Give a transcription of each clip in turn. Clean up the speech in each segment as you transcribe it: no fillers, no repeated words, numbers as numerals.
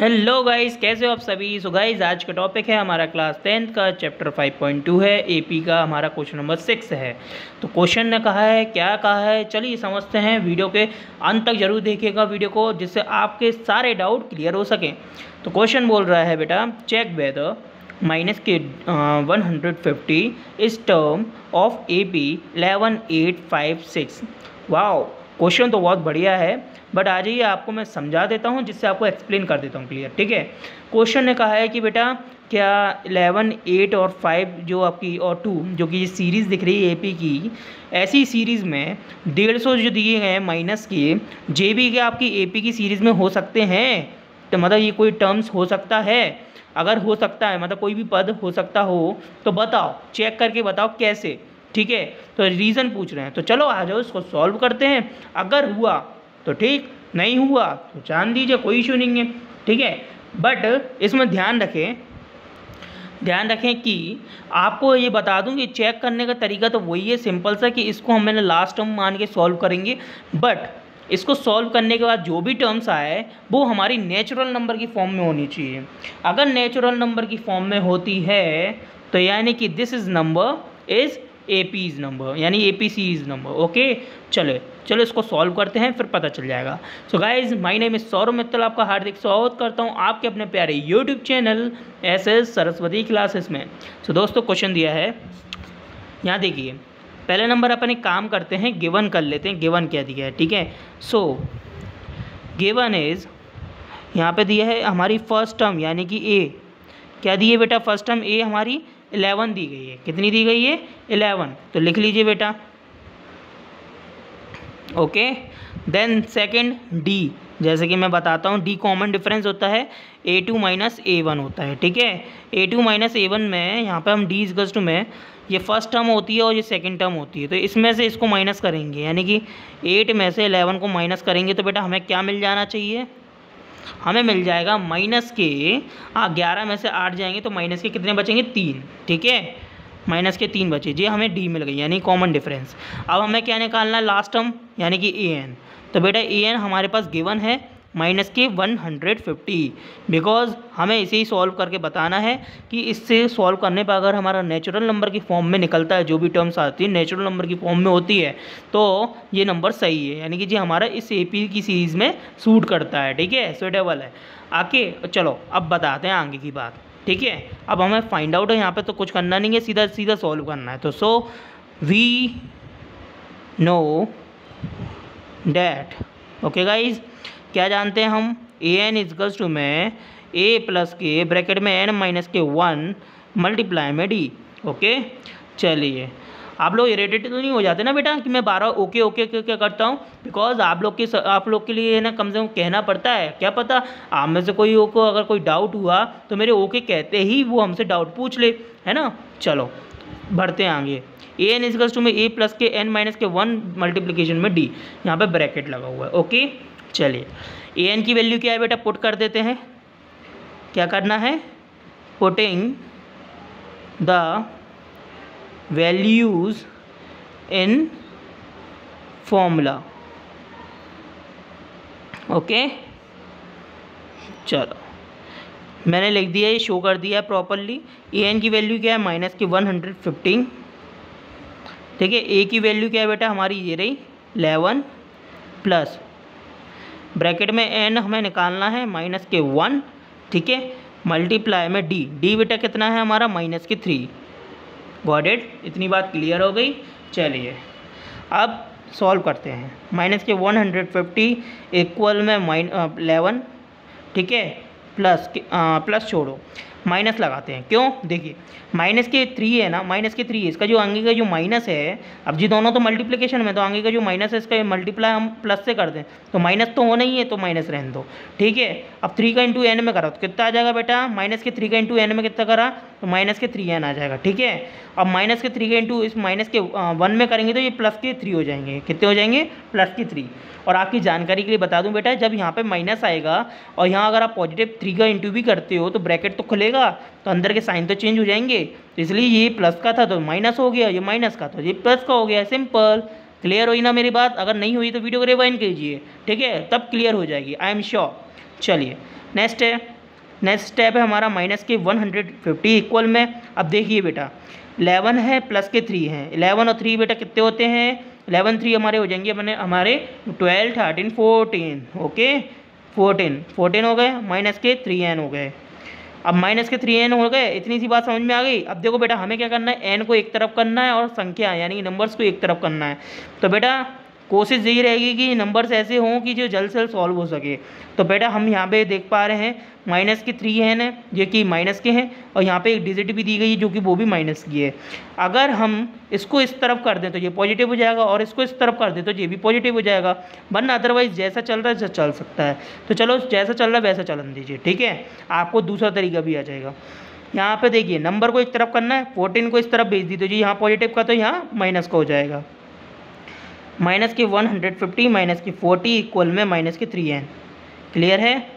Hello guys, कैसे हो आप सभी। सो गाइस, आज का टॉपिक है हमारा क्लास 10th का चैप्टर 5.2 है। एपी का हमारा क्वेश्चन नंबर 6 है। तो क्वेश्चन ने कहा है, क्या कहा है, चलिए समझते हैं। वीडियो के अंत तक जरूर देखिएगा वीडियो को, जिससे आपके सारे डाउट क्लियर हो सकें। तो क्वेश्चन बोल रहा है बेटा, चेक वेदर माइनस के 150 इस term of AP 11856। Wow, question तो बहुत बढ़िया है, बट आ जाइए आपको मैं समझा देता हूँ, जिससे आपको एक्सप्लेन कर देता हूँ क्लियर। ठीक है, क्वेश्चन ने कहा है कि बेटा क्या 11, 8 और 5 जो आपकी और 2 जो कि ये सीरीज़ दिख रही है एपी की, ऐसी सीरीज़ में 150 जो दिए गए हैं माइनस के जेबी के आपकी एपी की सीरीज़ में हो सकते हैं। तो मतलब ये कोई टर्म्स हो सकता है। अगर हो सकता है मतलब कोई भी पद हो सकता हो तो बताओ, चेक करके बताओ कैसे। ठीक है, तो रीज़न पूछ रहे हैं, तो चलो आ जाओ इसको सॉल्व करते हैं। अगर हुआ तो ठीक, नहीं हुआ तो जान दीजिए, कोई इशू नहीं है। ठीक है, बट इसमें ध्यान रखें कि आपको ये बता दूं कि चेक करने का तरीका तो वही है, सिंपल सा, कि इसको हम मैंने लास्ट टर्म मान के सॉल्व करेंगे। बट इसको सॉल्व करने के बाद जो भी टर्म्स आए वो हमारी नेचुरल नंबर की फॉर्म में होनी चाहिए। अगर नेचुरल नंबर की फॉर्म में होती है तो यानी कि this is number is AP's number, यानी APC's नंबर। ओके, चलो इसको सॉल्व करते हैं, फिर पता चल जाएगा। So guys, my name is Saurabh Mittal, आपका हार्दिक स्वागत करता हूँ आपके अपने प्यारे YouTube channel SS Saraswati classes में। सो दोस्तों, क्वेश्चन दिया है, यहाँ देखिए। पहले नंबर अपन एक काम करते हैं, गिवन कर लेते हैं। गिवन क्या दिया है, ठीक है। सो गिवन इज, यहाँ पे दिया है हमारी फर्स्ट टर्म यानी कि A। क्या दी है बेटा, फर्स्ट टर्म A हमारी 11 दी गई है। कितनी दी गई है, 11। तो लिख लीजिए बेटा। ओके, देन सेकंड D, जैसे कि मैं बताता हूँ, D कॉमन डिफरेंस होता है, A2 माइनस A1 होता है। ठीक है, A2 माइनस A1 में यहाँ पे हम D इक्वल्स टू में, ये फर्स्ट टर्म होती है और ये सेकंड टर्म होती है, तो इसमें से इसको माइनस करेंगे, यानी कि 8 में से 11 को माइनस करेंगे तो बेटा हमें क्या मिल जाना चाहिए, हमें मिल जाएगा माइनस के 11 में से 8 जाएंगे तो माइनस के कितने बचेंगे, 3। ठीक है, माइनस के 3 बचे, ये हमें D मिल गई, यानी कॉमन डिफरेंस। अब हमें क्या निकालना है, लास्ट टर्म यानी कि AN। तो बेटा AN हमारे पास गिवन है माइनस के 150, बिकॉज हमें इसे ही सॉल्व करके बताना है कि इससे सॉल्व करने पर अगर हमारा नेचुरल नंबर की फॉर्म में निकलता है, जो भी टर्म्स आती है नेचुरल नंबर की फॉर्म में होती है, तो ये नंबर सही है, यानी कि जी हमारा इस AP की सीरीज़ में सूट करता है। ठीक है, सुटेबल है। आके चलो अब बताते हैं आगे की बात। ठीक है, अब हमें फाइंड आउट है, यहाँ पे तो कुछ करना नहीं है, सीधा सीधा सॉल्व करना है। तो so we know that, okay guys, क्या जानते हैं हम, AN इक्वल्स टू में A प्लस के ब्रैकेट में N माइनस के 1 मल्टीप्लाई में D। ओके, चलिए, आप लोग इरिटेटेड तो नहीं हो जाते ना बेटा कि मैं 12 ओके क्या करता हूँ, बिकॉज आप लोग के लिए ना कम से कम कहना पड़ता है। क्या पता आप में से कोई को अगर कोई डाउट हुआ तो मेरे ओके कहते ही वो हमसे डाउट पूछ ले, है ना। चलो बढ़ते हैं आगे। AN इक्वल्स टू में A प्लस के N माइनस के 1 मल्टीप्लिकेशन में D, यहाँ पे ब्रैकेट लगा हुआ है। ओके, चलिए AN की वैल्यू क्या है बेटा, पुट कर देते हैं। क्या करना है, putting the values in formula. Okay, चलो मैंने लिख दिया, ये शो कर दिया प्रॉपरली। AN की वैल्यू क्या है, माइनस के 115। ठीक है, A की वैल्यू क्या है बेटा, हमारी ये रही 11 प्लस ब्रैकेट में N हमें निकालना है माइनस के 1। ठीक है, मल्टीप्लाई में D बेटा कितना है हमारा, माइनस के 3। गॉट इट, इतनी बात क्लियर हो गई। चलिए अब सॉल्व करते हैं। माइनस के 150 इक्वल में 11। ठीक है, प्लस छोड़ो, माइनस लगाते हैं। क्यों, देखिए माइनस के 3 है ना, माइनस के 3 इसका जो आगे का जो माइनस है, अब जी दोनों तो मल्टीप्लिकेशन में, तो आगे का जो माइनस है इसका मल्टीप्लाई हम प्लस से कर दें, तो माइनस तो होना ही है, तो माइनस रहने दो। ठीक है, अब 3 का इंटू N में करा तो कितना आ जाएगा बेटा, माइनस के 3 का इंटू N में कितना करा तो माइनस के 3N आ जाएगा। ठीक है, अब माइनस के 3 का इंटू इस माइनस के 1 में करेंगे तो ये प्लस के 3 हो जाएंगे। कितने हो जाएंगे, प्लस के 3। और आपकी जानकारी के लिए बता दूं बेटा, जब यहाँ पे माइनस आएगा और यहाँ अगर आप पॉजिटिव 3 का इंटू भी करते हो तो ब्रैकेट तो खुलेगा, तो अंदर के साइन तो चेंज हो जाएंगे। तो इसलिए ये प्लस का था तो माइनस हो गया, ये माइनस का तो ये प्लस का हो गया। सिंपल, क्लियर हुई ना मेरी बात। अगर नहीं हुई तो वीडियो को रिवाइंड कीजिए, ठीक है, तब क्लियर हो जाएगी, आई एम श्योर। चलिए नेक्स्ट है, नेक्स्ट स्टेप है हमारा माइनस के 150 इक्वल में। अब देखिए बेटा 11 है प्लस के 3 हैं, 11 और 3 बेटा कितने होते हैं, 11 3 हमारे हो जाएंगे अपने हमारे 12 13 14, ओके 14 हो गए, माइनस के 3n हो गए। अब माइनस के 3n हो गए, इतनी सी बात समझ में आ गई। अब देखो बेटा हमें क्या करना है, n को एक तरफ करना है और संख्या यानी कि नंबर्स को एक तरफ करना है। तो बेटा कोशिश यही रहेगी कि नंबर्स ऐसे हों कि जो जल्द से जल्द सॉल्व हो सके। तो बेटा हम यहाँ पे देख पा रहे हैं माइनस के 3n है जो कि माइनस के हैं, और यहाँ पे एक डिजिट भी दी गई है जो कि वो भी माइनस की है। अगर हम इसको इस तरफ कर दें तो ये पॉजिटिव हो जाएगा, और इसको इस तरफ कर दें तो ये भी पॉजिटिव हो जाएगा, वरना अदरवाइज जैसा चल रहा है वैसा चल सकता है। तो चलो जैसा चल रहा है वैसा चलन दीजिए, ठीक है। आपको दूसरा तरीका भी आ जाएगा। यहाँ पे देखिए नंबर को एक तरफ करना है, 14 को इस तरफ भेज दी तो जी यहाँ पॉजिटिव का तो यहाँ माइनस का हो जाएगा। माइनस के 150 माइनस के 40 इक्वल में माइनस के 3n। क्लियर है।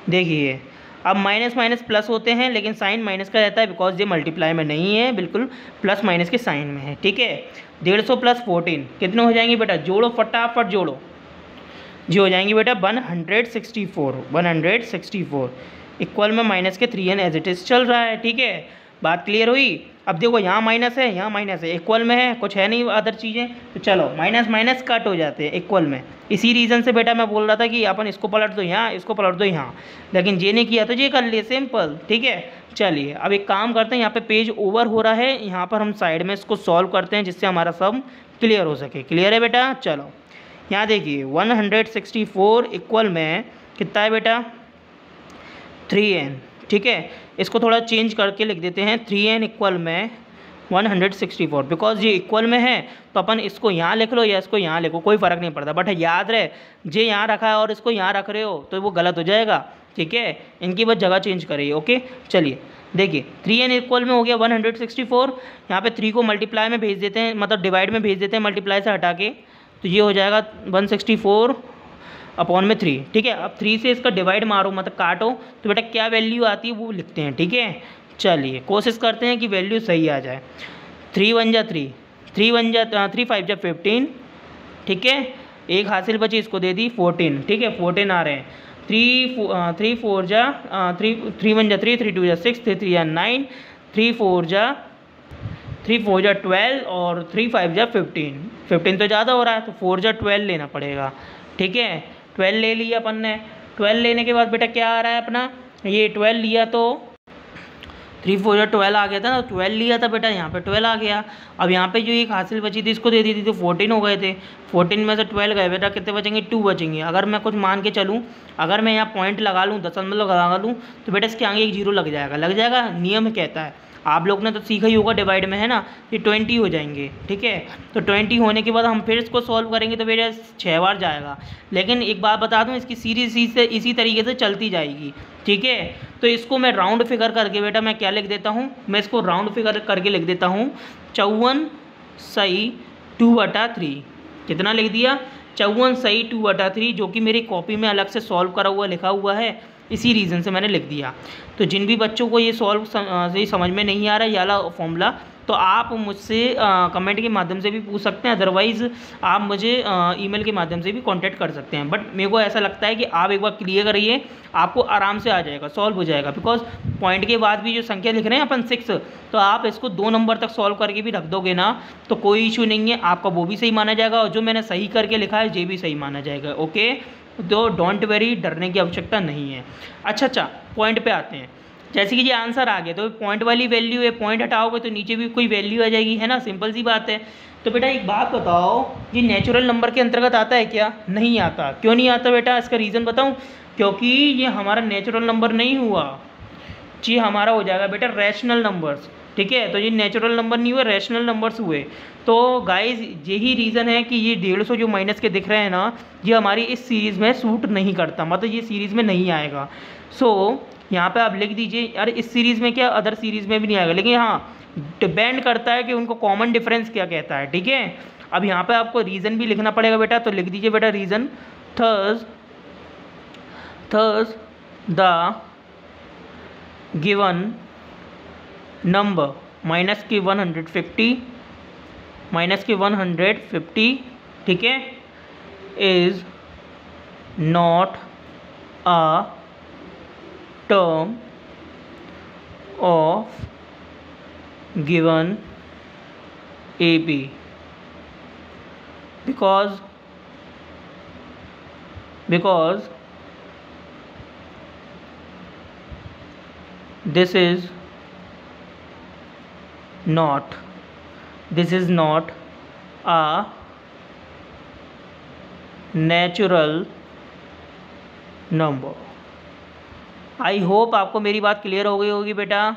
देखिए अब माइनस माइनस प्लस होते हैं, लेकिन साइन माइनस का रहता है बिकॉज ये मल्टीप्लाई में नहीं है, बिल्कुल प्लस माइनस के साइन में है, ठीक है। 150 प्लस 14 कितने हो जाएंगे बेटा, जोड़ो फटाफट जोड़ो जी, हो जाएंगी बेटा 164 इक्वल में माइनस के 3n एज इट इज़ चल रहा है, ठीक है। बात क्लियर हुई। अब देखो यहाँ माइनस है यहाँ माइनस है, इक्वल में है, कुछ है नहीं अदर चीज़ें, तो चलो माइनस माइनस कट हो जाते हैं इक्वल में। इसी रीज़न से बेटा मैं बोल रहा था कि अपन इसको पलट दो यहाँ, इसको पलट दो यहाँ, लेकिन ये नहीं किया तो ये कर लिए, सिंपल, ठीक है। चलिए अब एक काम करते हैं, यहाँ पे पेज ओवर हो रहा है, यहाँ पर हम साइड में इसको सॉल्व करते हैं जिससे हमारा सम क्लियर हो सके। क्लियर है बेटा। चलो यहाँ देखिए 164 इक्वल में कितना है बेटा 3n, ठीक है। इसको थोड़ा चेंज करके लिख देते हैं 3n इक्वल में 164, बिकॉज ये इक्वल में है तो अपन इसको यहाँ लिख लो या इसको यहाँ लिखो कोई फ़र्क नहीं पड़ता, बट याद रहे जे यहाँ रखा है और इसको यहाँ रख रहे हो तो वो गलत हो जाएगा, ठीक है। इनकी बस जगह चेंज करिए, ओके। चलिए देखिए 3n इक्वल में हो गया 164, यहाँ पे 3 को मल्टीप्लाई में भेज देते हैं, मतलब डिवाइड में भेज देते हैं मल्टीप्लाई से हटा के, तो ये हो जाएगा 164 अपॉन में 3, ठीक है। अब 3 से इसका डिवाइड मारो मतलब काटो तो बेटा क्या वैल्यू आती है वो लिखते हैं, ठीक है। चलिए कोशिश करते हैं कि वैल्यू सही आ जाए। 3 1 जा 3, 3 1 जा 3 5 जा 15, ठीक है। एक हासिल बची इसको दे दी 14, ठीक है 14 आ रहे हैं। 3 4 जा 3 1 जा 3, 3 2 जा 6, 3 3 जा 9, 3 4 जा 12 और 3 5 जा 15 तो ज़्यादा हो रहा है तो 4 जा 12 लेना पड़ेगा, ठीक है। 12 ले लिया अपन ने। 12 लेने के बाद बेटा क्या आ रहा है अपना, ये 12 लिया तो 3 4 जा 12 आ गया था ना, 12 लिया था बेटा, यहाँ पे 12 आ गया। अब यहाँ पे जो एक हासिल बची थी इसको दे दी थी तो 14 हो गए थे, 14 में से 12 गए बेटा, कितने बचेंगे 2 बचेंगे। अगर मैं कुछ मान के चलूँ, अगर मैं यहाँ पॉइंट लगा लूँ, दशमलव लगा लूँ तो बेटा इसके आगे एक जीरो लग जाएगा, नियम कहता है। आप लोग ने तो सीखा ही होगा डिवाइड में, है ना, ये 20 हो जाएंगे, ठीक है। तो 20 होने के बाद हम फिर इसको सॉल्व करेंगे तो बेटा 6 बार जाएगा। लेकिन एक बात बता दूं, इसकी सीरीज इसी तरीके से चलती जाएगी, ठीक है। तो इसको मैं राउंड फिगर करके बेटा मैं क्या लिख देता हूँ, मैं इसको राउंड फिगर करके लिख देता हूँ 54 सही 2/3। कितना लिख दिया 54 सही 2/3, जो कि मेरी कॉपी में अलग से सॉल्व करा हुआ लिखा हुआ है, इसी रीज़न से मैंने लिख दिया। तो जिन भी बच्चों को ये सॉल्व से समझ में नहीं आ रहा है ये वाला फॉर्मूला, तो आप मुझसे कमेंट के माध्यम से भी पूछ सकते हैं, अदरवाइज़ आप मुझे ईमेल के माध्यम से भी कांटेक्ट कर सकते हैं। बट मेरे को ऐसा लगता है कि आप एक बार क्लियर करिए, आपको आराम से आ जाएगा, सॉल्व हो जाएगा। बिकॉज पॉइंट के बाद भी जो संख्या लिख रहे हैं अपन 6, तो आप इसको 2 नंबर तक सॉल्व करके भी रख दोगे ना तो कोई इशू नहीं है, आपका वो भी सही माना जाएगा और जो मैंने सही करके लिखा है ये भी सही माना जाएगा, ओके। तो डोंट वेरी, डरने की आवश्यकता नहीं है। अच्छा पॉइंट पे आते हैं। जैसे कि ये आंसर आ गया तो पॉइंट वाली वैल्यू है, पॉइंट हटाओगे तो नीचे भी कोई वैल्यू आ जाएगी, है ना, सिंपल सी बात है। तो बेटा एक बात बताओ, ये नेचुरल नंबर के अंतर्गत आता है क्या? नहीं आता। क्यों नहीं आता बेटा? इसका रीज़न बताऊँ। क्योंकि ये हमारा नेचुरल नंबर नहीं हुआ, ये हमारा हो जाएगा बेटा रैशनल नंबर्स, ठीक है। तो ये नेचुरल नंबर नहीं हुए, रैशनल नंबर्स हुए। तो गाइज यही रीज़न है कि ये 150 जो माइनस के दिख रहे हैं ना, ये हमारी इस सीरीज़ में सूट नहीं करता, मतलब ये सीरीज़ में नहीं आएगा। सो यहाँ पे आप लिख दीजिए, अरे इस सीरीज़ में क्या, अदर सीरीज़ में भी नहीं आएगा, लेकिन हाँ डिपेंड करता है कि उनको कॉमन डिफरेंस क्या कहता है, ठीक है। अब यहाँ पे आपको रीज़न भी लिखना पड़ेगा बेटा, तो लिख दीजिए बेटा reason, thus the given number minus की 150, ठीक है, is not a term of given AP, because this is not a natural number। I hope आपको मेरी बात क्लियर हो गई होगी बेटा,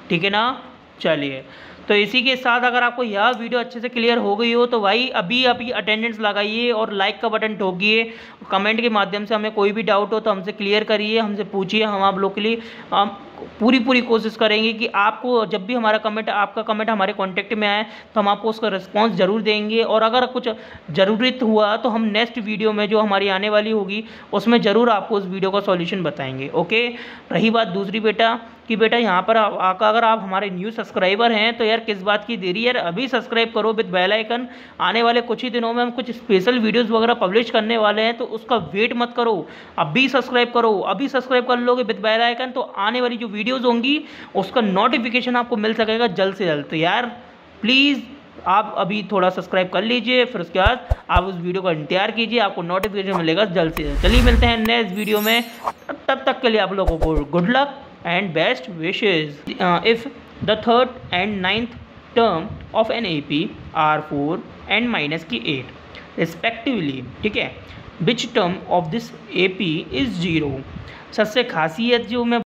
ठीक है ना। चलिए, तो इसी के साथ अगर आपको यह वीडियो अच्छे से क्लियर हो गई हो तो भाई अभी अटेंडेंस लगाइए और लाइक का बटन ठोकिए। कमेंट के माध्यम से हमें कोई भी डाउट हो तो हमसे क्लियर करिए, हमसे पूछिए। हम आप लोग के लिए हम पूरी कोशिश करेंगे कि आपको जब भी आपका कमेंट हमारे कांटेक्ट में आए तो हम आपको उसका रिस्पांस ज़रूर देंगे। और अगर कुछ ज़रूरत हुआ तो हम नेक्स्ट वीडियो में जो हमारी आने वाली होगी उसमें ज़रूर आपको उस वीडियो का सॉल्यूशन बताएंगे। ओके, रही बात दूसरी बेटा कि बेटा यहाँ पर अगर आप हमारे न्यू सब्सक्राइबर हैं तो यार किस बात की देरी यार, अभी सब्सक्राइब करो विद बेल आइकन। आने वाले कुछ ही दिनों में हम कुछ स्पेशल वीडियोस वगैरह पब्लिश करने वाले हैं, तो उसका वेट मत करो, अभी सब्सक्राइब करो। अभी सब्सक्राइब कर लोगे विद बेल आइकन तो आने वाली जो वीडियोज़ होंगी उसका नोटिफिकेशन आपको मिल सकेगा जल्द से जल्द। तो यार प्लीज़ आप अभी थोड़ा सब्सक्राइब कर लीजिए, फिर उसके बाद आप उस वीडियो का इंतजार कीजिए, आपको नोटिफिकेशन मिलेगा जल्द से जल्द। चलिए मिलते हैं नेक्स्ट वीडियो में, तब तक के लिए आप लोगों को good luck and best wishes. If the third and ninth term of an AP are 4 and minus की 8 respectively, ठीक है, which term of this AP is 0। सबसे खासियत जो मैं